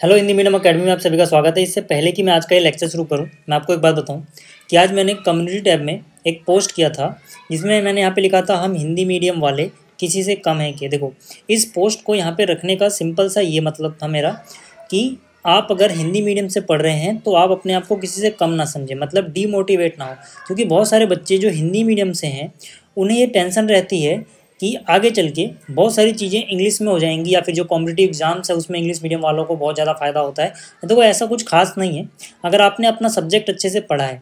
Hello Hindi medium academy में आप सभी का स्वागत है। इससे पहले कि मैं आज का ये लेक्चर शुरू करूं, मैं आपको एक बात बताऊं कि आज मैंने कम्युनिटी टैब में एक पोस्ट किया था जिसमें मैंने यहाँ पे लिखा था हम हिंदी मीडियम वाले किसी से कम हैं कि देखो, इस पोस्ट को यहाँ पे रखने का सिंपल सा ये मतलब था मेरा कि आप अगर हिंदी मीडियम से पढ़ रहे हैं तो आप अपने आप को किसी से कम ना समझें, मतलब डीमोटिवेट ना हो। क्योंकि बहुत सारे बच्चे जो हिंदी मीडियम से हैं उन्हें ये टेंशन रहती है कि आगे चल के बहुत सारी चीज़ें इंग्लिश में हो जाएंगी या फिर जो कॉम्पिटिटिव एग्जाम्स है उसमें इंग्लिश मीडियम वालों को बहुत ज़्यादा फ़ायदा होता है। तो वो ऐसा कुछ खास नहीं है। अगर आपने अपना सब्जेक्ट अच्छे से पढ़ा है,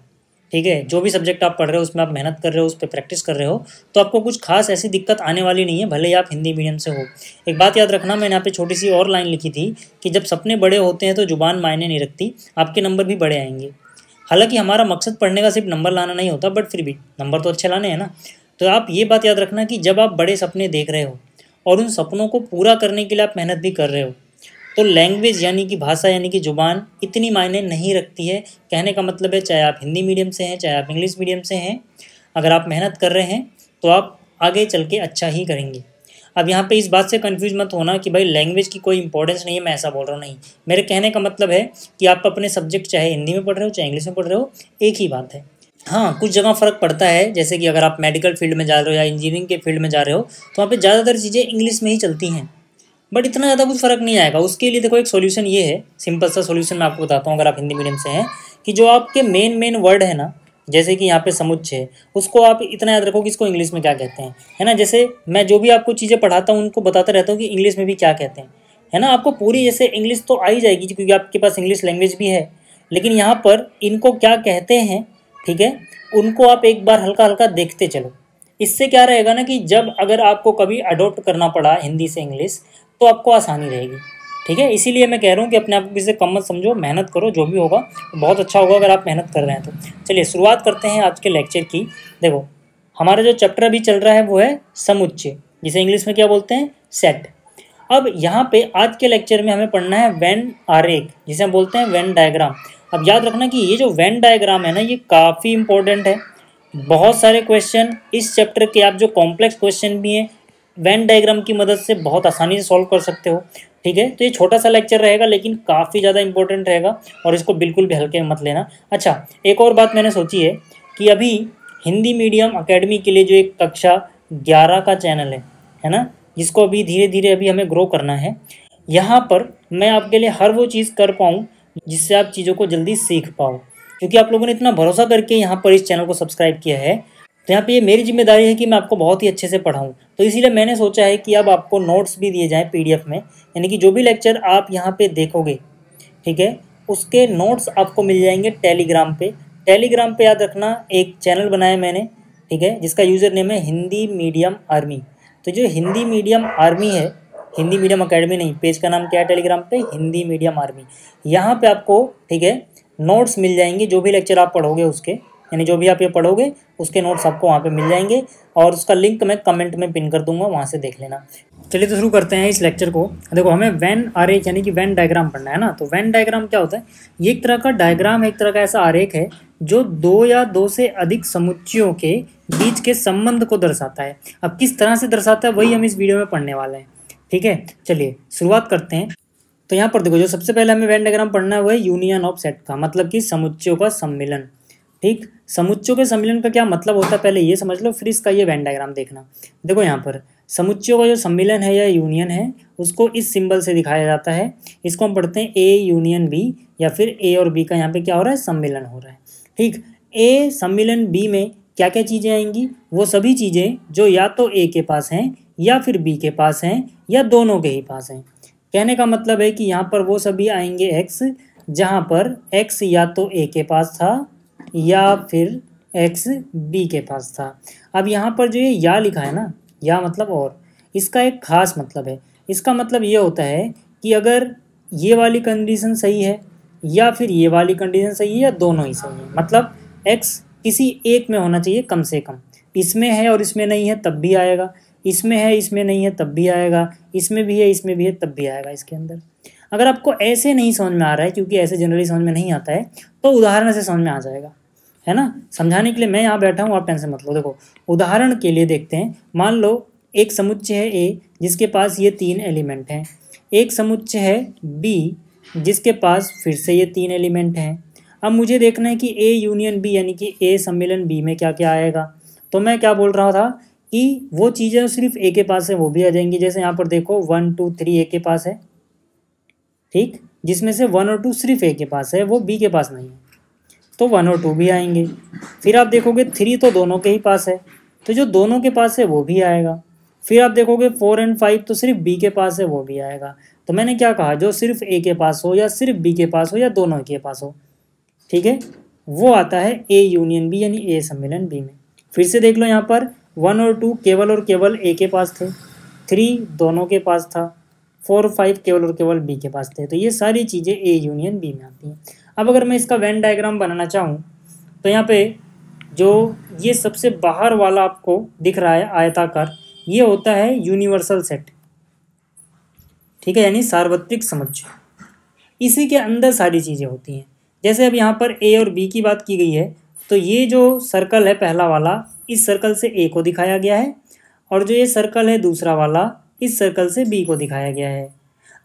ठीक है, जो भी सब्जेक्ट आप पढ़ रहे हो उसमें आप मेहनत कर रहे हो, उस पर प्रैक्टिस कर रहे हो, तो आपको कुछ खास ऐसी दिक्कत आने वाली नहीं है, भले ही आप हिंदी मीडियम से हो। एक बात याद रखना, मैंने यहाँ पे छोटी सी और लाइन लिखी थी कि जब सपने बड़े होते हैं तो जुबान मायने नहीं रखती, आपके नंबर भी बड़े आएंगे। हालांकि हमारा मकसद पढ़ने का सिर्फ नंबर लाना नहीं होता, बट फिर भी नंबर तो अच्छे लाने हैं ना। तो आप ये बात याद रखना कि जब आप बड़े सपने देख रहे हो और उन सपनों को पूरा करने के लिए आप मेहनत भी कर रहे हो, तो लैंग्वेज यानी कि भाषा यानी कि ज़ुबान इतनी मायने नहीं रखती है। कहने का मतलब है चाहे आप हिंदी मीडियम से हैं चाहे आप इंग्लिश मीडियम से हैं, अगर आप मेहनत कर रहे हैं तो आप आगे चल के अच्छा ही करेंगे। अब यहाँ पे इस बात से कंफ्यूज मत होना कि भाई लैंग्वेज की कोई इंपॉर्टेंस नहीं है, मैं ऐसा बोल रहा हूँ, नहीं। मेरे कहने का मतलब है कि आप अपने सब्जेक्ट चाहे हिंदी में पढ़ रहे हो चाहे इंग्लिश में पढ़ रहे हो, एक ही बात है। हाँ, कुछ जगह फ़र्क पड़ता है, जैसे कि अगर आप मेडिकल फील्ड में जा रहे हो या इंजीनियरिंग के फील्ड में जा रहे हो तो वहाँ पे ज़्यादातर चीज़ें इंग्लिश में ही चलती हैं, बट इतना ज़्यादा कुछ फ़र्क नहीं आएगा। उसके लिए देखो एक सॉल्यूशन ये है, सिंपल सा सॉल्यूशन मैं आपको बताता हूँ अगर आप हिंदी मीडियम से हैं, कि जो आपके मेन मेन वर्ड है ना, जैसे कि यहाँ पे समुच्चय, उसको आप इतना याद रखो कि इसको इंग्लिश में क्या कहते हैं, है ना। जैसे मैं जो भी आपको चीज़ें पढ़ाता हूँ उनको बताता रहता हूँ कि इंग्लिश में भी क्या कहते हैं, है ना। आपको पूरी जैसे इंग्लिश तो आ ही जाएगी क्योंकि आपके पास इंग्लिश लैंग्वेज भी है, लेकिन यहाँ पर इनको क्या कहते हैं, ठीक है, उनको आप एक बार हल्का हल्का देखते चलो। इससे क्या रहेगा ना कि जब अगर आपको कभी अडॉप्ट करना पड़ा हिंदी से इंग्लिश तो आपको आसानी रहेगी, ठीक है। इसीलिए मैं कह रहा हूँ कि अपने आप को किसी से कम मत समझो, मेहनत करो, जो भी होगा बहुत अच्छा होगा अगर आप मेहनत कर रहे हैं तो। चलिए शुरुआत करते हैं आज के लेक्चर की। देखो, हमारा जो चैप्टर अभी चल रहा है वो है समुच्चय, जिसे इंग्लिश में क्या बोलते हैं, सेट। अब यहाँ पे आज के लेक्चर में हमें पढ़ना है वेन आरेख, जिसे हम बोलते हैं वेन डायग्राम। अब याद रखना कि ये जो वेन डायग्राम है ना, ये काफ़ी इंपॉर्टेंट है। बहुत सारे क्वेश्चन इस चैप्टर के, आप जो कॉम्प्लेक्स क्वेश्चन भी हैं वेन डायग्राम की मदद से बहुत आसानी से सॉल्व कर सकते हो, ठीक है। तो ये छोटा सा लेक्चर रहेगा लेकिन काफ़ी ज़्यादा इंपॉर्टेंट रहेगा और इसको बिल्कुल भी हल्के में मत लेना। अच्छा, एक और बात मैंने सोची है कि अभी हिंदी मीडियम अकेडमी के लिए जो एक कक्षा 11 का चैनल है ना, जिसको अभी धीरे धीरे अभी हमें ग्रो करना है, यहाँ पर मैं आपके लिए हर वो चीज़ कर पाऊँ जिससे आप चीज़ों को जल्दी सीख पाओ। क्योंकि आप लोगों ने इतना भरोसा करके यहाँ पर इस चैनल को सब्सक्राइब किया है, तो यहाँ पे ये मेरी जिम्मेदारी है कि मैं आपको बहुत ही अच्छे से पढ़ाऊँ। तो इसीलिए मैंने सोचा है कि अब आपको नोट्स भी दिए जाएँ पीडीएफ में, यानी कि जो भी लेक्चर आप यहाँ पे देखोगे, ठीक है, उसके नोट्स आपको मिल जाएंगे टेलीग्राम पे। टेलीग्राम पे याद रखना एक चैनल बनाया मैंने, ठीक है, जिसका यूज़र नेम है हिंदी मीडियम आर्मी। तो जो हिंदी मीडियम आर्मी है, हिंदी मीडियम अकेडमी नहीं, पेज का नाम क्या है टेलीग्राम पे, हिंदी मीडियम आर्मी। यहाँ पे आपको, ठीक है, नोट्स मिल जाएंगे, जो भी लेक्चर आप पढ़ोगे उसके, यानी जो भी आप ये पढ़ोगे उसके नोट्स आपको वहाँ पे मिल जाएंगे और उसका लिंक मैं कमेंट में पिन कर दूंगा, वहाँ से देख लेना। चलिए तो शुरू करते हैं इस लेक्चर को। देखो, हमें वेन आरेख यानी कि वेन डायग्राम पढ़ना है ना। तो वेन डायग्राम क्या होता है, ये एक तरह का डायग्राम है, एक तरह का ऐसा आरेख है जो दो या दो से अधिक समुच्चयों के बीच के संबंध को दर्शाता है। अब किस तरह से दर्शाता है वही हम इस वीडियो में पढ़ने वाले हैं, ठीक है। चलिए शुरुआत करते हैं। तो यहाँ पर देखो, जो सबसे पहले हमें वेन डायग्राम पढ़ना है वो है यूनियन ऑफ सेट का, मतलब कि समुच्चयों का सम्मिलन, ठीक। समुच्चयों के सम्मिलन का क्या मतलब होता है पहले ये समझ लो, फिर इसका ये वेन डायग्राम देखना। देखो, यहाँ पर समुच्चयों का जो सम्मिलन है या यूनियन है उसको इस सिंबल से दिखाया जाता है। इसको हम पढ़ते हैं ए यूनियन बी, या फिर ए और बी का यहाँ पे क्या हो रहा है, सम्मिलन हो रहा है, ठीक। ए सम्मिलन बी में क्या क्या चीज़ें आएंगी, वो सभी चीज़ें जो या तो ए के पास हैं या फिर बी के पास हैं या दोनों के ही पास हैं। कहने का मतलब है कि यहाँ पर वो सभी आएंगे एक्स, जहाँ पर एक्स या तो ए के पास था या फिर एक्स बी के पास था। अब यहाँ पर जो ये या लिखा है ना, या मतलब और, इसका एक खास मतलब है। इसका मतलब ये होता है कि अगर ये वाली कंडीशन सही है या फिर ये वाली कंडीशन सही है या दोनों ही सही है, मतलब एक्स किसी एक में होना चाहिए कम से कम। इसमें है और इसमें नहीं है तब भी आएगा, इसमें है इसमें नहीं है तब भी आएगा, इसमें भी है इसमें भी है तब भी आएगा इसके अंदर। अगर आपको ऐसे नहीं समझ में आ रहा है, क्योंकि ऐसे जनरली समझ में नहीं आता है, तो उदाहरण से समझ में आ जाएगा, है ना। समझाने के लिए मैं यहाँ बैठा हूँ, आप टेंशन मत लो। देखो, उदाहरण के लिए देखते हैं। मान लो एक समुच्चय है ए जिसके पास ये तीन एलिमेंट हैं, एक समुच्चय है बी जिसके पास फिर से ये 3 एलिमेंट हैं। अब मुझे देखना है कि ए यूनियन बी यानी कि ए सम्मिलन बी में क्या क्या आएगा। तो मैं क्या बोल रहा था कि वो चीज़ें सिर्फ ए के पास है वो भी आ जाएंगी। जैसे यहाँ पर देखो 1 2 3 ए के पास है, ठीक, जिसमें से 1 और 2 सिर्फ ए के पास है, वो बी के पास नहीं है, तो 1 और 2 भी आएंगे। फिर आप देखोगे 3 तो दोनों के ही पास है, तो जो दोनों के पास है वो भी आएगा। फिर आप देखोगे 4 और 5 तो सिर्फ बी के पास है, वो भी आएगा। तो मैंने क्या कहा, जो सिर्फ ए के पास हो या सिर्फ बी के पास हो या दोनों के पास हो, ठीक है, वो आता है ए यूनियन बी यानी ए सम्मिलन बी में। फिर से देख लो यहाँ पर 1 और केवल ए के पास थे, 3 दोनों के पास था, 4 और 5 केवल और केवल बी के पास थे। तो ये सारी चीज़ें ए यूनियन बी में आती हैं। अब अगर मैं इसका वेन डायग्राम बनाना चाहूँ तो यहाँ पे जो ये सबसे बाहर वाला आपको दिख रहा है आयताकार, ये होता है यूनिवर्सल सेट, ठीक है, यानी सार्वत्रिक समुच्चय। इसी के अंदर सारी चीज़ें होती हैं। जैसे अब यहाँ पर ए और बी की बात की गई है, तो ये जो सर्कल है पहला वाला, इस सर्कल से ए को दिखाया गया है, और जो ये सर्कल है दूसरा वाला, इस सर्कल से बी को दिखाया गया है।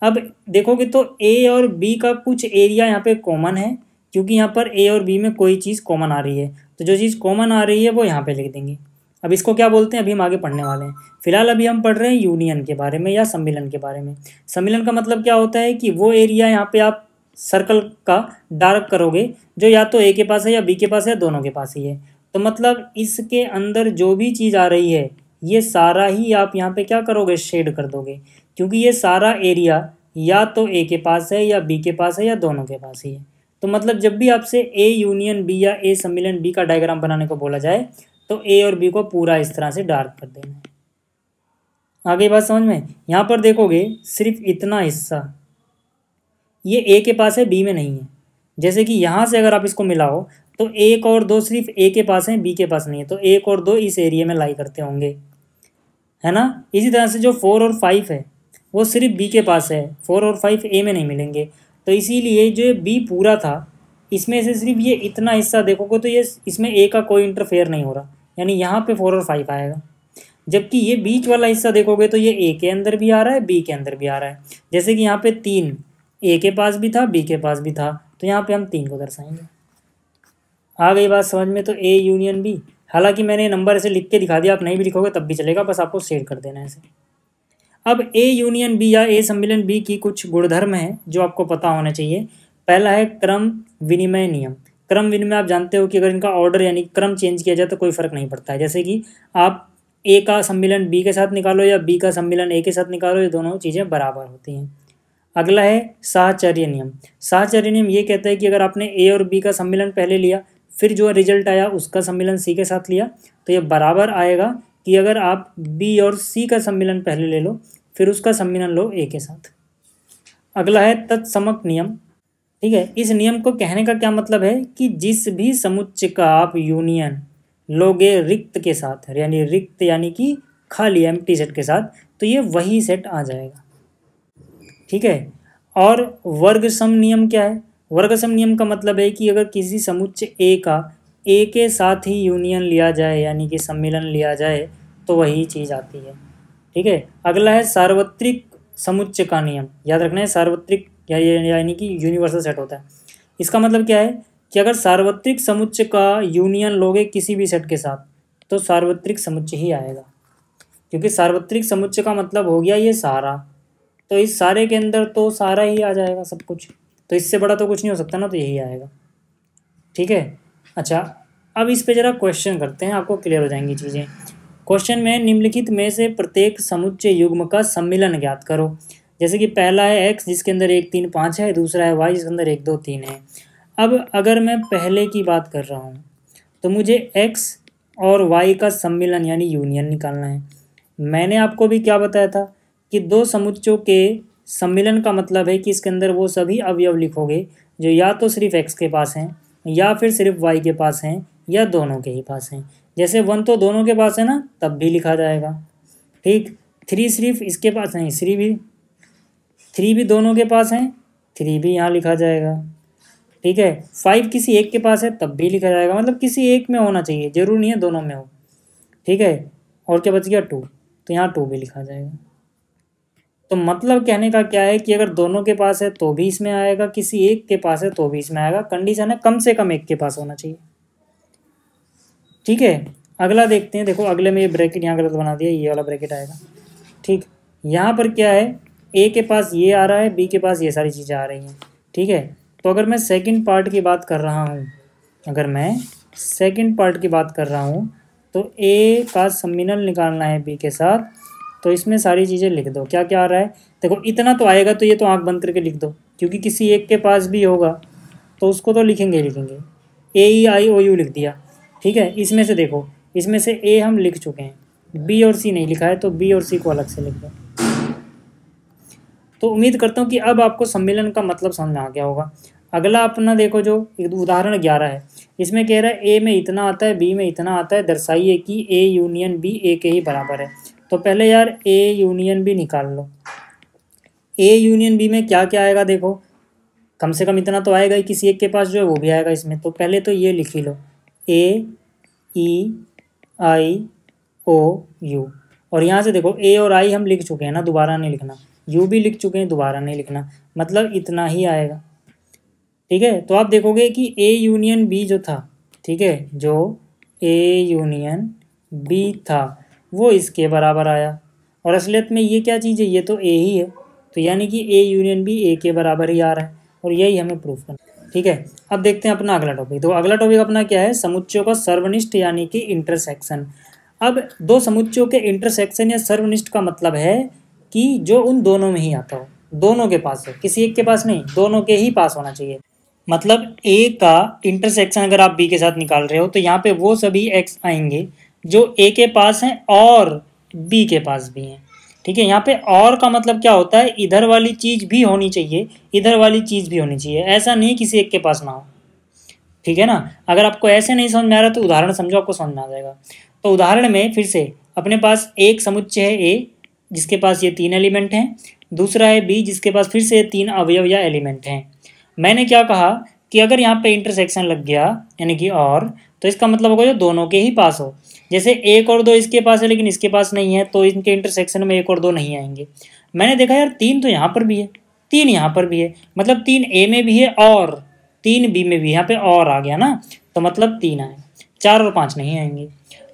अब देखोगे तो ए और बी का कुछ एरिया यहाँ पे कॉमन है, क्योंकि यहाँ पर ए और बी में कोई चीज़ कॉमन आ रही है, तो जो चीज़ कॉमन आ रही है वो यहाँ पे लिख देंगे। अब इसको क्या बोलते हैं अभी हम आगे पढ़ने वाले हैं। फिलहाल अभी हम पढ़ रहे हैं यूनियन के बारे में या सम्मिलन के बारे में। सम्मिलन का मतलब क्या होता है कि वो एरिया यहाँ पे आप सर्कल का डार्क करोगे जो या तो ए के पास है या बी के पास है या दोनों के पास ही है। तो मतलब इसके अंदर जो भी चीज़ आ रही है ये सारा ही आप यहाँ पे क्या करोगे, शेड कर दोगे, क्योंकि ये सारा एरिया या तो ए के पास है या बी के पास है या दोनों के पास ही है। तो मतलब जब भी आपसे ए यूनियन बी या ए सम्मिलन बी का डायग्राम बनाने को बोला जाए तो ए और बी को पूरा इस तरह से डार्क कर देना है। आगे बात समझ में। यहाँ पर देखोगे सिर्फ इतना हिस्सा ये ए के पास है, बी में नहीं है। जैसे कि यहाँ से अगर आप इसको मिलाओ तो 1 और 2 सिर्फ ए के पास हैं, बी के पास नहीं है, तो 1 और 2 इस एरिया में लाई करते होंगे, है ना। इसी तरह से जो 4 और 5 है वो सिर्फ बी के पास है, 4 और 5 ए में नहीं मिलेंगे। तो इसीलिए जो बी पूरा था इसमें से सिर्फ ये इतना हिस्सा देखोगे तो ये इसमें ए का कोई इंटरफेयर नहीं हो रहा, यानी यहाँ पे 4 और 5 आएगा। जबकि ये बीच वाला हिस्सा देखोगे तो ये ए के अंदर भी आ रहा है, बी के अंदर भी आ रहा है। जैसे कि यहाँ पे 3 ए के पास भी था, बी के पास भी था, तो यहाँ पे हम 3 को दर्शाएंगे। आ गई बात समझ में। तो ए यूनियन बी, हालांकि मैंने नंबर ऐसे लिख के दिखा दिया, आप नहीं भी लिखोगे तब भी चलेगा, बस आपको शेड कर देना है ऐसे। अब ए यूनियन बी या ए सम्मिलन बी की कुछ गुणधर्म हैं जो आपको पता होना चाहिए। पहला है क्रम विनिमय नियम। क्रम विनिमय आप जानते हो कि अगर इनका ऑर्डर यानी क्रम चेंज किया जाए तो कोई फर्क नहीं पड़ता है। जैसे कि आप ए का सम्मिलन बी के साथ निकालो या बी का सम्मिलन ए के साथ निकालो, ये दोनों चीज़ें बराबर होती हैं। अगला है साहचर्य नियम। साहचर्य नियम ये कहता है कि अगर आपने ए और बी का सम्मिलन पहले लिया, फिर जो रिजल्ट आया उसका सम्मिलन सी के साथ लिया, तो ये बराबर आएगा कि अगर आप बी और सी का सम्मिलन पहले ले लो फिर उसका सम्मिलन लो ए के साथ। अगला है तत्समक नियम, ठीक है। इस नियम को कहने का क्या मतलब है कि जिस भी समुच्चय का आप यूनियन लोगे रिक्त के साथ, यानी रिक्त यानी कि खाली एम्प्टी सेट के साथ, तो ये वही सेट आ जाएगा, ठीक है। और वर्ग सम नियम क्या है? वर्ग सम नियम का मतलब है कि अगर किसी समुच्चय ए का ए के साथ ही यूनियन लिया जाए यानी कि सम्मिलन लिया जाए तो वही चीज़ आती है, ठीक है। अगला है सार्वत्रिक समुच्चय का नियम। याद रखना है सार्वत्रिक यानी कि यूनिवर्सल सेट होता है। इसका मतलब क्या है कि अगर सार्वत्रिक समुच्चय का यूनियन लोगे किसी भी सेट के साथ तो सार्वत्रिक समुच्चय ही आएगा, क्योंकि सार्वत्रिक समुच्चय का मतलब हो गया ये सारा, तो इस सारे के अंदर तो सारा ही आ जाएगा सब कुछ, तो इससे बड़ा तो कुछ नहीं हो सकता ना, तो यही आएगा, ठीक है। अच्छा, अब इस पे ज़रा क्वेश्चन करते हैं, आपको क्लियर हो जाएंगी चीज़ें। क्वेश्चन में निम्नलिखित में से प्रत्येक समुच्चय युग्म का सम्मिलन ज्ञात करो। जैसे कि पहला है एक्स जिसके अंदर 1 3 5 है, दूसरा है वाई जिसके अंदर 1 2 3 है। अब अगर मैं पहले की बात कर रहा हूँ तो मुझे एक्स और वाई का सम्मिलन यानी यूनियन निकालना है। मैंने आपको भी क्या बताया था कि दो समुच्चयों के सम्मिलन का मतलब है कि इसके अंदर वो सभी अवयव लिखोगे जो या तो सिर्फ एक्स के पास हैं या फिर सिर्फ वाई के पास हैं या दोनों के ही पास हैं। जैसे 1 तो दोनों के पास है ना, तब भी लिखा जाएगा, ठीक। 3 सिर्फ इसके पास नहीं, 3 भी दोनों के पास हैं, 3 भी यहाँ लिखा जाएगा, ठीक है। 5 किसी एक के पास है तब भी लिखा जाएगा, मतलब किसी एक में होना चाहिए, जरूरी नहीं है दोनों में हो, ठीक है। और क्या बच गया 2, तो यहाँ 2 भी लिखा जाएगा। तो मतलब कहने का क्या है कि अगर दोनों के पास है तो भी इसमें आएगा, किसी एक के पास है तो भी इसमें आएगा। कंडीशन है कम से कम एक के पास होना चाहिए। ठीक है, अगला देखते हैं। देखो अगले में ये ब्रैकेट यहाँ गलत बना दिया, ये वाला ब्रैकेट आएगा। ठीक, यहाँ पर क्या है, ए के पास ये आ रहा है, बी के पास ये सारी चीज़ें आ रही हैं। ठीक है, तो अगर मैं सेकंड पार्ट की बात कर रहा हूँ, अगर मैं सेकंड पार्ट की बात कर रहा हूँ, तो ए का सम्मिलन निकालना है बी के साथ, तो इसमें सारी चीज़ें लिख दो। क्या क्या आ रहा है, देखो इतना तो आएगा, तो ये तो आंख बंद करके लिख दो, क्योंकि किसी एक के पास भी होगा तो उसको तो लिखेंगे लिखेंगे। ए ई आई ओ यू लिख दिया। ठीक है, इसमें से देखो, इसमें से ए हम लिख चुके हैं, बी और सी नहीं लिखा है, तो बी और सी को अलग से लिख दो। तो उम्मीद करता हूँ कि अब आपको सम्मेलन का मतलब समझ में आ गया होगा। अगला अपना देखो, जो उदाहरण 11 है, इसमें कह रहा है ए में इतना आता है, बी में इतना आता है, दर्शाइए कि ए यूनियन बी ए के ही बराबर है। तो पहले यार ए यूनियन बी निकाल लो। ए यूनियन बी में क्या क्या आएगा, देखो कम से कम इतना तो आएगा ही, किसी एक के पास जो है वो भी आएगा इसमें। तो पहले तो ये लिख ही लो, ए ई आई ओ यू, और यहाँ से देखो ए और आई हम लिख चुके हैं ना, दोबारा नहीं लिखना। यू भी लिख चुके हैं, दोबारा नहीं लिखना, मतलब इतना ही आएगा। ठीक है, तो आप देखोगे कि ए यूनियन बी जो था, ठीक है, जो ए यूनियन बी था वो इसके बराबर आया, और असलियत में ये क्या चीज़ है, ये तो ए ही है। तो यानी कि ए यूनियन बी ए के बराबर ही आ रहा है, और यही हमें प्रूफ करना है। ठीक है, अब देखते हैं अपना अगला टॉपिक। तो अगला टॉपिक अपना क्या है, समुच्चयों का सर्वनिष्ठ यानी कि इंटरसेक्शन। अब दो समुच्चयों के इंटरसेक्शन या सर्वनिष्ठ का मतलब है कि जो उन दोनों में ही आता हो, दोनों के पास हो, किसी एक के पास नहीं, दोनों के ही पास होना चाहिए। मतलब ए का इंटरसेक्शन अगर आप बी के साथ निकाल रहे हो, तो यहाँ पे वो सभी एक्स आएंगे जो ए के पास हैं और बी के पास भी हैं। ठीक है, यहाँ पे और का मतलब क्या होता है, इधर वाली चीज़ भी होनी चाहिए, इधर वाली चीज़ भी होनी चाहिए, ऐसा नहीं किसी एक के पास ना हो। ठीक है ना, अगर आपको ऐसे नहीं समझ में आ रहा तो उदाहरण समझो, आपको समझ में आ जाएगा। तो उदाहरण में फिर से अपने पास एक समुच्चय है ए जिसके पास ये 3 एलिमेंट हैं, दूसरा है बी जिसके पास फिर से 3 अवयव या एलिमेंट हैं। मैंने क्या कहा कि अगर यहाँ पे इंटरसेक्शन लग गया यानी कि और, तो इसका मतलब होगा जो दोनों के ही पास हो। जैसे 1 और 2 इसके पास है लेकिन इसके पास नहीं है, तो इनके इंटरसेक्शन में 1 और 2 नहीं आएंगे। मैंने देखा यार 3 तो यहाँ पर भी है, 3 यहाँ पर भी है, मतलब 3 ए में भी है और 3 बी में भी, यहाँ पे और आ गया ना, तो मतलब 3 आए, 4 और 5 नहीं आएंगे।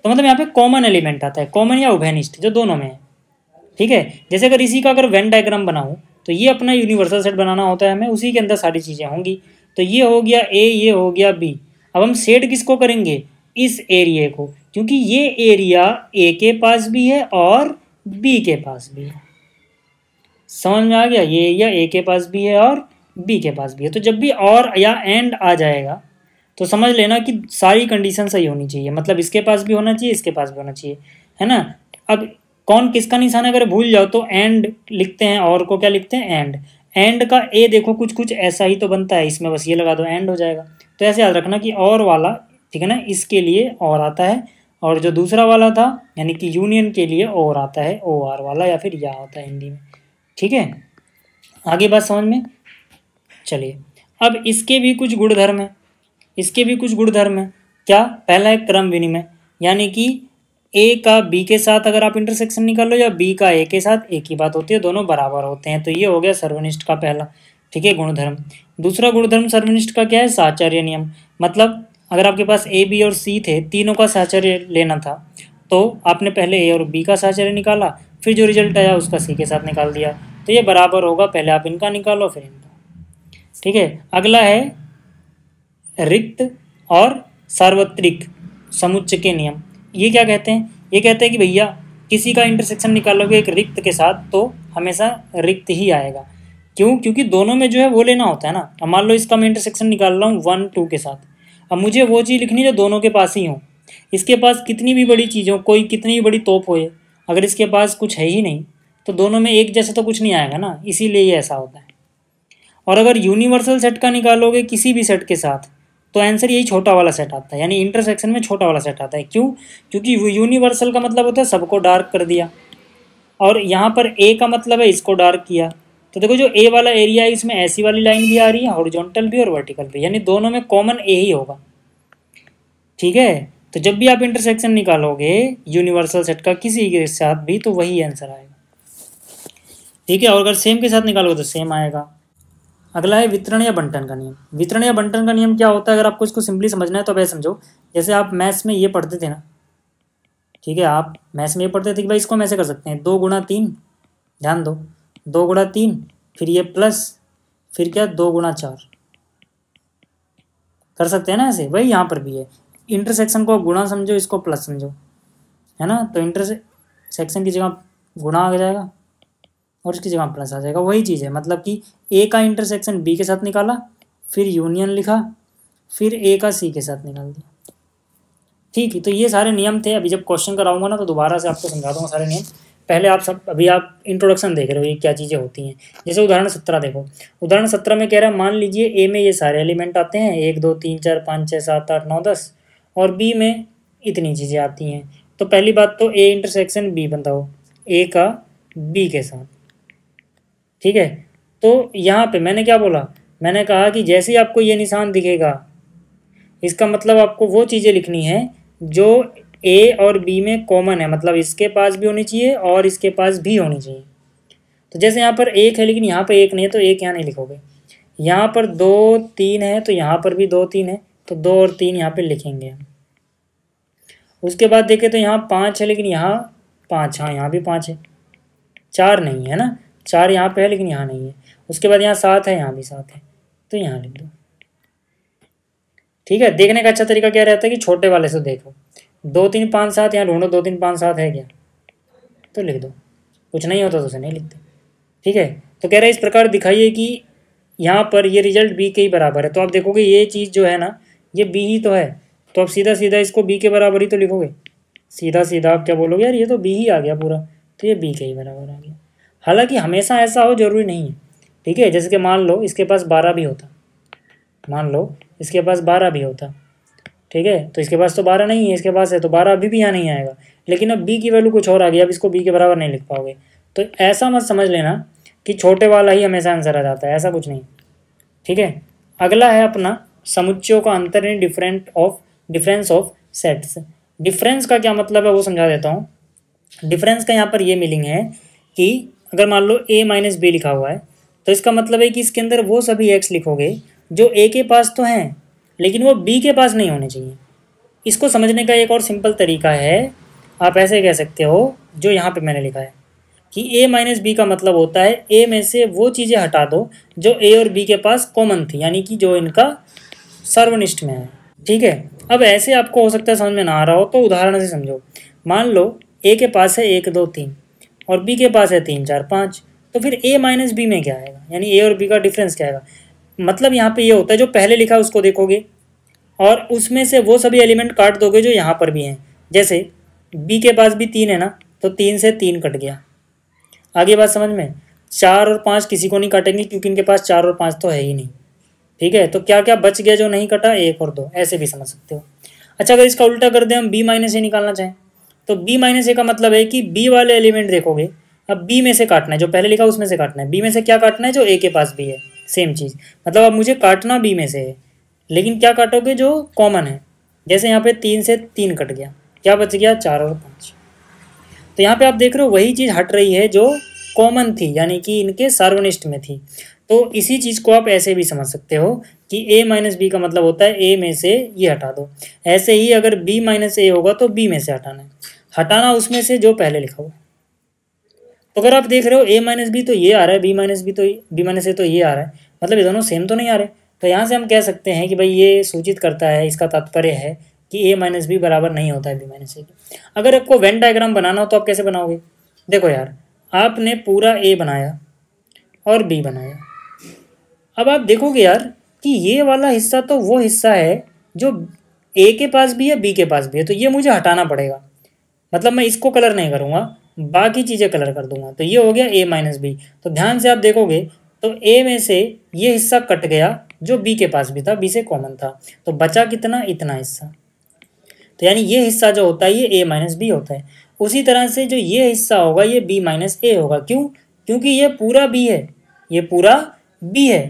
तो मतलब यहाँ पे कॉमन एलिमेंट आता है, कॉमन या उभयनिष्ठ, जो दोनों में है। ठीक है, जैसे अगर इसी का अगर वेन डायग्राम बनाऊँ, तो ये अपना यूनिवर्सल सेट बनाना होता है हमें, उसी के अंदर सारी चीज़ें होंगी। तो ये हो गया ए, ये हो गया बी। अब हम सेट किसको करेंगे, इस एरिया को, क्योंकि ये एरिया ए के पास भी है और बी के पास भी है। समझ में आ गया, ये एरिया ए के पास भी है और बी के पास भी है। तो जब भी और या एंड आ जाएगा तो समझ लेना कि सारी कंडीशन सही होनी चाहिए, मतलब इसके पास भी होना चाहिए, इसके पास भी होना चाहिए, है ना। अब कौन किसका निशान अगर भूल जाओ तो एंड लिखते हैं, और को क्या लिखते हैं, एंड। एंड का ए देखो कुछ कुछ ऐसा ही तो बनता है, इसमें बस ये लगा दो, एंड हो जाएगा। तो ऐसे याद रखना कि और वाला, ठीक है ना, इसके लिए और आता है, और जो दूसरा वाला था यानी कि यूनियन के लिए और आता है, ओ आर वाला, या फिर या होता है हिंदी में। ठीक है, आगे बात समझ में। चलिए, अब इसके भी कुछ गुणधर्म है, इसके भी कुछ गुणधर्म है। क्या, पहला है क्रम विनिमय, यानी कि ए का बी के साथ अगर आप इंटरसेक्शन निकाल लो या बी का ए के साथ, एक ही बात होती है, दोनों बराबर होते हैं। तो ये हो गया सर्वनिष्ठ का पहला, ठीक है, गुणधर्म। दूसरा गुणधर्म सर्वनिष्ठ का क्या है, साहचर्य नियम। मतलब अगर आपके पास ए बी और सी थे, तीनों का साहचर्य लेना था, तो आपने पहले ए और बी का साहचर्य निकाला, फिर जो रिजल्ट आया उसका सी के साथ निकाल दिया, तो ये बराबर होगा, पहले आप इनका निकालो फिर इनका। ठीक है, अगला है रिक्त और सार्वत्रिक समुच्चय के नियम। ये क्या कहते हैं, ये कहते हैं कि भैया किसी का इंटरसेक्शन निकालोगे एक रिक्त के साथ तो हमेशा रिक्त ही आएगा। क्यों, क्योंकि दोनों में जो है वो लेना होता है ना। अब मान लो इसका मैं इंटरसेक्शन निकाल रहा हूँ 1 2 के साथ, अब मुझे वो चीज़ लिखनी है जो दोनों के पास ही हो। इसके पास कितनी भी बड़ी चीज़ हो, कोई कितनी भी बड़ी तोप हो, अगर इसके पास कुछ है ही नहीं तो दोनों में एक जैसा तो कुछ नहीं आएगा ना, इसीलिए ये ऐसा होता है। और अगर यूनिवर्सल सेट का निकालोगे किसी भी सेट के साथ, तो आंसर यही छोटा वाला सेट आता है, यानी इंटरसेक्शन में छोटा वाला सेट आता है। क्यों, क्योंकि यूनिवर्सल का मतलब होता है सबको डार्क कर दिया, और यहाँ पर ए का मतलब है इसको डार्क किया। तो देखो जो ए वाला एरिया है इसमें ऐसी वाली लाइन भी आ रही है, हॉरिजॉन्टल भी और वर्टिकल भी, यानी दोनों में कॉमन ए ही होगा। ठीक है, तो जब भी आप इंटरसेक्शन निकालोगे यूनिवर्सल सेट का किसी के साथ भी, तो वही आंसर आएगा। ठीक है, और अगर सेम के साथ निकालोगे तो सेम आएगा। अगला है वितरण या बंटन का नियम। वितरण या बंटन का नियम क्या होता है, अगर आपको इसको सिंपली समझना है तो अब ऐसे समझो, जैसे आप मैथ्स में ये पढ़ते थे ना, ठीक है, आप मैथ्स में ये पढ़ते थे कि भाई इसको हम ऐसे कर सकते हैं, 2 गुणा 3, ध्यान दो, 2 गुणा 3, फिर ये प्लस, फिर क्या 2 गुणा 4, कर सकते हैं ना ऐसे। वही यहाँ पर भी है, इंटरसेक्शन को गुणा समझो, इसको प्लस समझो, है ना। तो इंटरसेक्शन की जगह गुणा आ जाएगा और इसकी जगह प्लस आ जाएगा। वही चीज़ है, मतलब कि ए का इंटरसेक्शन बी के साथ निकाला, फिर यूनियन लिखा, फिर ए का सी के साथ निकाल दिया। ठीक है, तो ये सारे नियम थे। अभी जब क्वेश्चन कराऊंगा ना तो दोबारा से आपको समझा दूंगा सारे नियम। पहले आप सब, अभी आप इंट्रोडक्शन देख रहे हो ये क्या चीज़ें होती हैं। जैसे उदाहरण 17 देखो, उदाहरण 17 में कह रहा है मान लीजिए ए में ये सारे एलिमेंट आते हैं, 1 2 3 4 5 6 7 8 9 10, और बी में इतनी चीज़ें आती हैं। तो पहली बात तो ए इंटरसेक्शन बी बताओ, ए का बी के साथ, ठीक है। तो यहाँ पे मैंने क्या बोला, मैंने कहा कि जैसे ही आपको ये निशान दिखेगा, इसका मतलब आपको वो चीज़ें लिखनी है जो ए और बी में कॉमन है, मतलब इसके पास भी होनी चाहिए और इसके पास भी होनी चाहिए। तो जैसे यहाँ पर 1 है लेकिन यहाँ पर 1 नहीं है, तो 1 यहाँ नहीं लिखोगे। यहाँ पर 2 3 है तो यहाँ पर भी 2 3 है, तो 2 और 3 यहाँ पे लिखेंगे हम। उसके बाद देखें तो यहाँ 5 है लेकिन यहाँ 5, हाँ यहाँ भी 5 है, 4 नहीं है ना, 4 यहाँ पे है लेकिन यहाँ नहीं है। उसके बाद यहाँ 7 है, यहाँ भी 7 है, तो यहाँ लिख दो। ठीक है, देखने का अच्छा तरीका क्या रहता है कि छोटे वाले से देखो, 2 3 5 7 यहाँ ढूंढो, 2 3 5 7 है क्या, तो लिख दो, कुछ नहीं होता तो उसे नहीं लिखते। ठीक है, तो कह रहे हैं इस प्रकार दिखाइए कि यहाँ पर ये रिजल्ट बी के ही बराबर है। तो आप देखोगे ये चीज़ जो है ना, ये बी ही तो है, तो आप सीधा सीधा इसको बी के बराबर ही तो लिखोगे। सीधा सीधा आप क्या बोलोगे, यार ये तो बी ही आ गया पूरा, तो ये बी के ही बराबर आ गया। हालांकि हमेशा ऐसा हो जरूरी नहीं है, ठीक है। जैसे कि मान लो इसके पास 12 भी होता, मान लो इसके पास 12 भी होता, ठीक है, तो इसके पास तो 12 नहीं है, इसके पास है, तो 12 अभी भी यहाँ नहीं आएगा। लेकिन अब बी की वैल्यू कुछ और आ गई, अब इसको बी के बराबर नहीं लिख पाओगे। तो ऐसा मत समझ लेना कि छोटे वाला ही हमेशा आंसर आ जाता है, ऐसा कुछ नहीं। ठीक है, अगला है अपना समुच्चयों का अंतर in difference of sets. Difference का क्या मतलब है वो समझा देता हूँ। डिफरेंस का यहाँ पर ये मीनिंग है कि अगर मान लो a माइनस बी लिखा हुआ है, तो इसका मतलब है कि इसके अंदर वो सभी x लिखोगे जो a के पास तो हैं लेकिन वो b के पास नहीं होने चाहिए। इसको समझने का एक और सिंपल तरीका है, आप ऐसे कह सकते हो जो यहाँ पे मैंने लिखा है कि a माइनस बी का मतलब होता है a में से वो चीज़ें हटा दो जो a और b के पास कॉमन थी, यानी कि जो इनका सर्वनिष्ठ में है। ठीक है, अब ऐसे आपको हो सकता है समझ में ना आ रहा हो, तो उदाहरण से समझो। मान लो a के पास है 1 2 3 और b के पास है 3 4 5, तो फिर a माइनस बी में क्या आएगा, यानी a और b का डिफरेंस क्या आएगा। मतलब यहाँ पे ये होता है जो पहले लिखा है उसको देखोगे और उसमें से वो सभी एलिमेंट काट दोगे जो यहाँ पर भी हैं। जैसे b के पास भी 3 है ना, तो 3 से 3 कट गया। आगे बात समझ में, 4 और 5 किसी को नहीं काटेंगे क्योंकि इनके पास 4 और 5 तो है ही नहीं। ठीक है, तो क्या क्या बच गया जो नहीं कटा, 1 और 2, ऐसे भी समझ सकते हो। अच्छा, अगर इसका उल्टा कर दें, हम b माइनस ए निकालना चाहें, तो b माइनस ए का मतलब है कि b वाले एलिमेंट देखोगे, अब b में से काटना है, जो पहले लिखा उसमें से काटना है। b में से क्या काटना है, जो a के पास भी है, सेम चीज़। मतलब अब मुझे काटना b में से है, लेकिन क्या काटोगे जो कॉमन है। जैसे यहाँ पे 3 से 3 कट गया, क्या बच गया, 4 और 5। तो यहाँ पे आप देख रहे हो वही चीज़ हट रही है जो कॉमन थी, यानी कि इनके सर्वनिष्ठ में थी। तो इसी चीज़ को आप ऐसे भी समझ सकते हो कि a माइनस बी का मतलब होता है a में से ये हटा दो। ऐसे ही अगर b माइनस ए होगा तो b में से हटाना है, हटाना उसमें से जो पहले लिखा हुआ। तो अगर आप देख रहे हो a माइनस बी तो ये आ रहा है, b माइनस ए तो ये आ रहा है, मतलब ये दोनों सेम तो नहीं आ रहे। तो यहाँ से हम कह सकते हैं कि भाई ये सूचित करता है, इसका तात्पर्य है कि a माइनस बी बराबर नहीं होता है b माइनस ए के। अगर आपको वेन डायग्राम बनाना हो तो आप कैसे बनाओगे, देखो यार, आपने पूरा a बनाया और b बनाया। अब आप देखोगे यार कि ये वाला हिस्सा तो वो हिस्सा है जो a के पास भी है b के पास भी है, तो ये मुझे हटाना पड़ेगा। मतलब मैं इसको कलर नहीं करूँगा, बाकी चीज़ें कलर कर दूंगा, तो ये हो गया a माइनस बी। तो ध्यान से आप देखोगे तो a में से ये हिस्सा कट गया जो b के पास भी था, b से कॉमन था, तो बचा कितना, इतना हिस्सा। तो यानी ये हिस्सा जो होता है ये a माइनस बी होता है। उसी तरह से जो ये हिस्सा होगा ये b माइनस ए होगा। क्यों, क्योंकि ये पूरा b है, ये पूरा b है,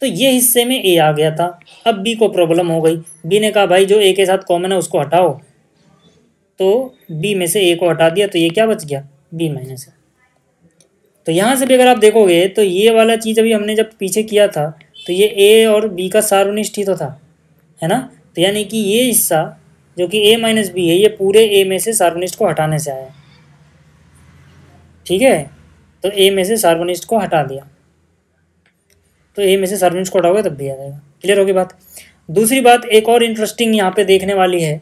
तो ये हिस्से में a आ गया था। अब b को प्रॉब्लम हो गई, b ने कहा भाई जो a के साथ कॉमन है उसको हटाओ, तो b में से a को हटा दिया, तो ये क्या बच गया, b माइनस है। तो यहाँ से भी अगर आप देखोगे तो ये वाला चीज़ अभी हमने जब पीछे किया था तो ये ए और बी का सार्वनिष्ठ ही तो था, है ना। तो यानी कि ये हिस्सा जो कि ए माइनस बी है ये पूरे ए में से सार्वनिष्ठ को हटाने से आया, ठीक है। तो ए में से सार्वनिष्ठ को हटा दिया, तो ए में से सार्वनिष्ठ को हटाओगे तब भी आ जाएगा। क्लियर होगी बात। दूसरी बात एक और इंटरेस्टिंग यहाँ पे देखने वाली है,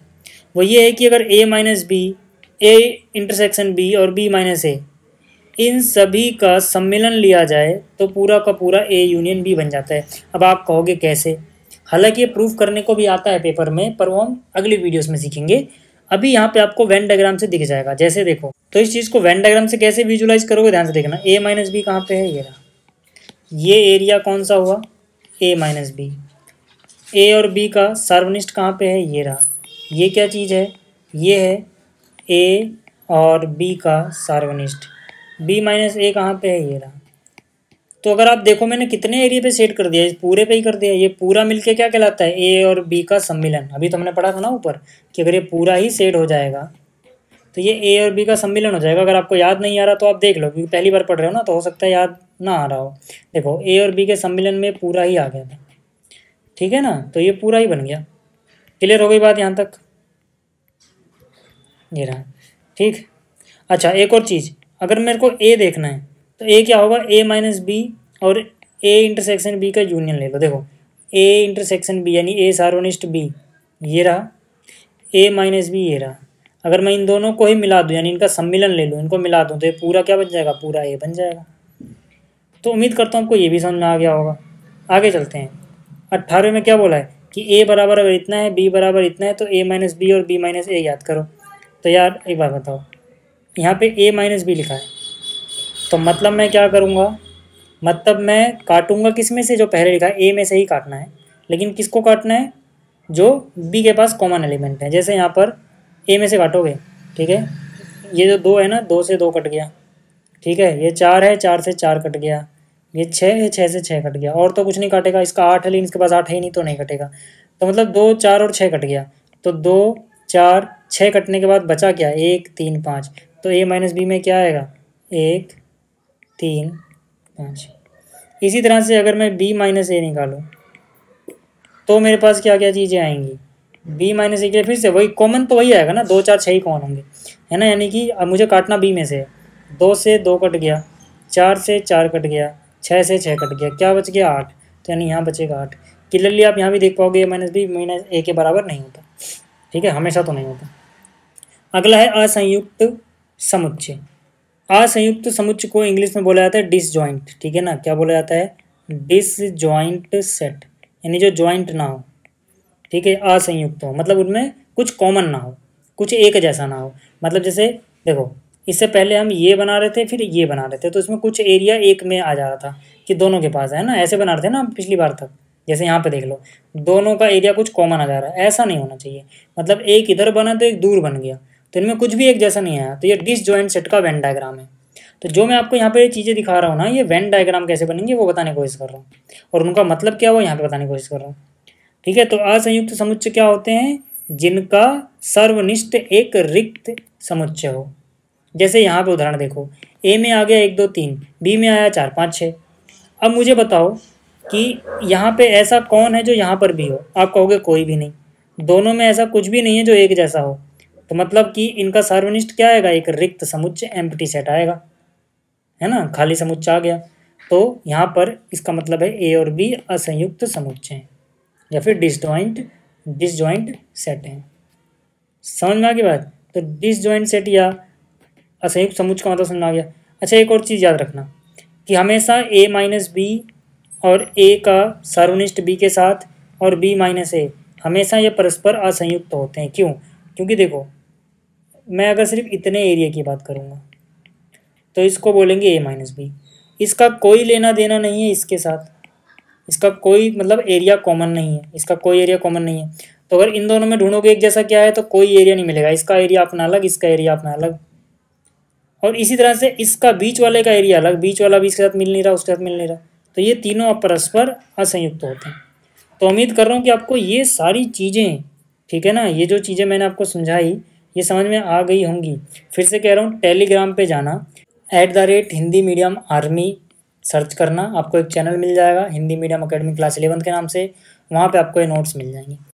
वो ये है कि अगर A minus B, A intersection B और बी माइनस ए, इन सभी का सम्मिलन लिया जाए तो पूरा का पूरा ए यूनियन बी बन जाता है। अब आप कहोगे कैसे, हालांकि ये प्रूफ करने को भी आता है पेपर में, पर वो हम अगली वीडियोस में सीखेंगे। अभी यहाँ पे आपको वेन डायग्राम से दिख जाएगा। जैसे देखो, तो इस चीज़ को वेन डायग्राम से कैसे विजुलाइज करोगे, ध्यान से देखना। ए माइनस बी कहाँ पे है, ये रहा। ये एरिया कौन सा हुआ, ए माइनस बी। ए और बी का सार्वनिष्ठ कहाँ पे है, ये रहा। ये क्या चीज़ है, ये है ए और बी का सार्वनिष्ठ। बी माइनस ए कहाँ पे है, ये रहा। तो अगर आप देखो मैंने कितने एरिया पे सेट कर दिया, इस पूरे पे ही कर दिया। ये पूरा मिलके क्या कहलाता है, ए और बी का सम्मिलन। अभी तो हमने पढ़ा था ना ऊपर कि अगर ये पूरा ही सेट हो जाएगा तो ये ए और बी का सम्मिलन हो जाएगा। अगर आपको याद नहीं आ रहा तो आप देख लो, क्योंकि पहली बार पढ़ रहे हो ना, तो हो सकता है याद ना आ रहा हो। देखो ए और बी के सम्मिलन में पूरा ही आ गया था, ठीक है ना। तो ये पूरा ही बन गया। क्लियर हो गई बात यहाँ तक, ये रहा, ठीक। अच्छा एक और चीज़, अगर मेरे को ए देखना है तो ए क्या होगा, ए माइनस बी और ए इंटरसेक्शन बी का यूनियन ले लो। देखो ए इंटरसेक्शन बी यानी ए सार्वनिष्ठ बी, ये रहा। ए माइनस बी, ये रहा। अगर मैं इन दोनों को ही मिला दूँ, यानी इनका सम्मिलन ले लूँ, इनको मिला दूँ, तो ये पूरा क्या बन जाएगा, पूरा ए बन जाएगा। तो उम्मीद करता हूँ आपको ये भी समझ में आ गया होगा। आगे चलते हैं। 18वें में क्या बोला है कि ए बराबर अगर इतना है, बी बराबर इतना है, तो ए माइनस बी और बी माइनस ए याद करो। तो यार एक बात बताओ, यहाँ पे ए माइनस बी लिखा है, तो मतलब मैं क्या करूँगा, मतलब मैं काटूंगा किस में से, जो पहले लिखा है ए में से ही काटना है। लेकिन किसको काटना है, जो बी के पास कॉमन एलिमेंट है। जैसे यहाँ पर ए में से काटोगे, ठीक है, ये जो 2 है ना, 2 से 2 कट गया, ठीक है। ये 4 है, 4 से 4 कट गया। ये 6 है, 6 से 6 कट गया। और तो कुछ नहीं काटेगा। इसका 8 है लेकिन इसके पास 8 है ही नहीं, तो नहीं कटेगा। तो मतलब 2, 4 और 6 कट गया। तो 2, 4, 6 कटने के बाद बचा क्या, 1, 3, 5। तो ए माइनस बी में क्या आएगा, 1, 3, 5। इसी तरह से अगर मैं बी माइनस ए निकालूँ तो मेरे पास क्या क्या चीज़ें आएंगी, बी माइनस ए के फिर से वही कॉमन, तो वही आएगा ना, 2, 4, 6 ही कॉमन होंगे, है ना। यानी कि अब मुझे काटना बी में से, 2 से 2 कट गया, 4 से 4 कट गया, 6 से 6 कट गया, क्या बच गया, 8। तो यानी यहाँ बचेगा 8। क्लियरली आप यहाँ भी देख पाओगे ए माइनस बी माइनस ए के बराबर नहीं होता, ठीक है, हमेशा तो नहीं होता। अगला है असंयुक्त समुच्चय। असंयुक्त समुच्चय को इंग्लिश में बोला जाता है डिसजॉइंट, ठीक है ना। क्या बोला जाता है, डिसजॉइंट सेट, यानी जो जॉइंट ना हो, ठीक है, असंयुक्त हो, मतलब उनमें कुछ कॉमन ना हो, कुछ एक जैसा ना हो। मतलब जैसे देखो, इससे पहले हम ये बना रहे थे, फिर ये बना रहे थे, तो इसमें कुछ एरिया एक में आ जा रहा था कि दोनों के पास है ना, ऐसे बना रहे थे ना हम पिछली बार तक। जैसे यहाँ पे देख लो, दोनों का एरिया कुछ कॉमन आ जा रहा है, ऐसा नहीं होना चाहिए। मतलब एक इधर बना तो एक दूर बन गया, तो इनमें कुछ भी एक जैसा नहीं आया। तो ये डिसजॉइंट सेट का वेन डायग्राम है। तो जो मैं आपको यहाँ पे चीज़ें दिखा रहा हूँ ना, ये वेन डायग्राम कैसे बनेंगे वो बताने की कोशिश कर रहा हूँ, और उनका मतलब क्या हुआ यहाँ पे बताने की कोशिश कर रहा हूँ, ठीक है। तो असंयुक्त समुच्चय क्या होते हैं, जिनका सर्वनिष्ठ एक रिक्त समुच्चय हो। जैसे यहाँ पे उदाहरण देखो, ए में आ गया 1, 2, 3, बी में आया 4, 5, 6। अब मुझे बताओ कि यहाँ पे ऐसा कौन है जो यहाँ पर भी हो। आप कहोगे कोई भी नहीं, दोनों में ऐसा कुछ भी नहीं है जो एक जैसा हो। तो मतलब कि इनका सर्वनिष्ठ क्या आएगा, एक रिक्त समुच्चय, एम्प्टी सेट आएगा, है ना, खाली समुच्चय आ गया। तो यहाँ पर इसका मतलब है ए और बी असंयुक्त समुच्चय हैं, या फिर डिसजॉइंट सेट हैं। समझ में आ गई बात। तो डिसजॉइंट सेट या असंयुक्त समुच्चय का मतलब समझ में आ गया। अच्छा एक और चीज़ याद रखना कि हमेशा ए माइनस बी और ए का सर्वनिष्ठ बी के साथ और बी माइनस ए, हमेशा ये परस्पर असंयुक्त होते हैं। क्यों, क्योंकि देखो मैं अगर सिर्फ इतने एरिया की बात करूँगा तो इसको बोलेंगे ए माइनस बी, इसका कोई लेना देना नहीं है इसके साथ, इसका कोई मतलब एरिया कॉमन नहीं है, इसका कोई एरिया कॉमन नहीं है। तो अगर इन दोनों में ढूंढोगे एक जैसा क्या है, तो कोई एरिया नहीं मिलेगा, इसका एरिया अपना अलग, इसका एरिया अपना अलग। और इसी तरह से इसका बीच वाले का एरिया अलग, बीच वाला भी इसके साथ मिल नहीं रहा, उसके साथ मिल नहीं रहा, तो ये तीनों परस्पर असंयुक्त होते हैं। तो उम्मीद कर रहा हूँ कि आपको ये सारी चीज़ें, ठीक है ना, ये जो चीज़ें मैंने आपको समझाई ये समझ में आ गई होंगी। फिर से कह रहा हूँ टेलीग्राम पे जाना, हिंदी मीडियम आर्मी सर्च करना, आपको एक चैनल मिल जाएगा हिंदी मीडियम अकेडमी क्लास 11 के नाम से, वहाँ पे आपको ये नोट्स मिल जाएंगे।